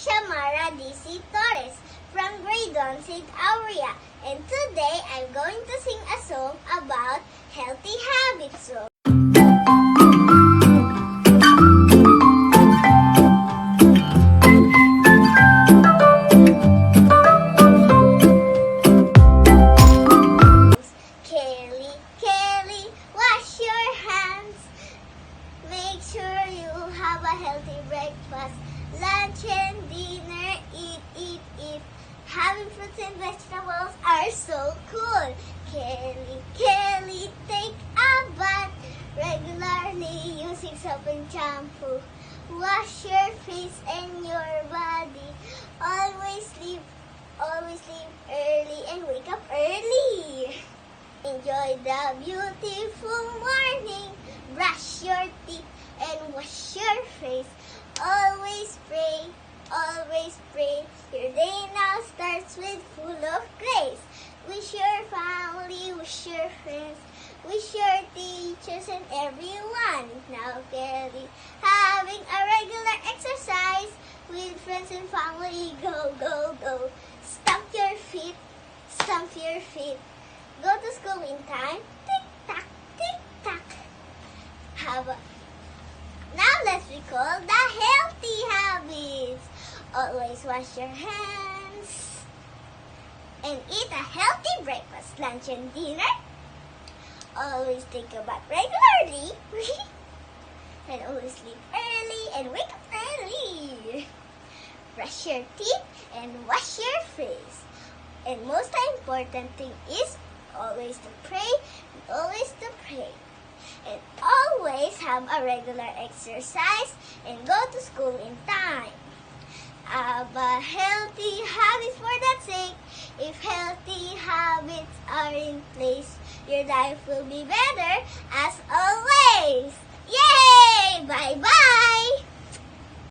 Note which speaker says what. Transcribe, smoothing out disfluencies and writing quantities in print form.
Speaker 1: Shamara DC Torres from grade 1 St. Aurea, and today I'm going to sing a song about healthy habits. So, Kelly, Kelly, wash your hands. Make sure you have a healthy breakfast, lunch and dinner. Eat. Having fruits and vegetables are so cool. Kelly, Kelly, take a bath regularly using soap and shampoo. Wash your face and your body. Always sleep early and wake up early. Enjoy the beautiful morning. Brush your teeth and wash your face. Always pray. Your day now starts with full of grace. Wish your family, wish your friends, wish your teachers and everyone. Now, Kelly, having a regular exercise with friends and family. Go. Stamp your feet. Go to school in time. Tick tock. Now let's recall the healthy habits. Always wash your hands and eat a healthy breakfast, lunch and dinner. Always take a bath regularly and always sleep early and wake up early. Brush your teeth and wash your face. And most important thing is always to pray. And always have a regular exercise and go to school in time. Have a healthy habits for that sake. If healthy habits are in place, your life will be better as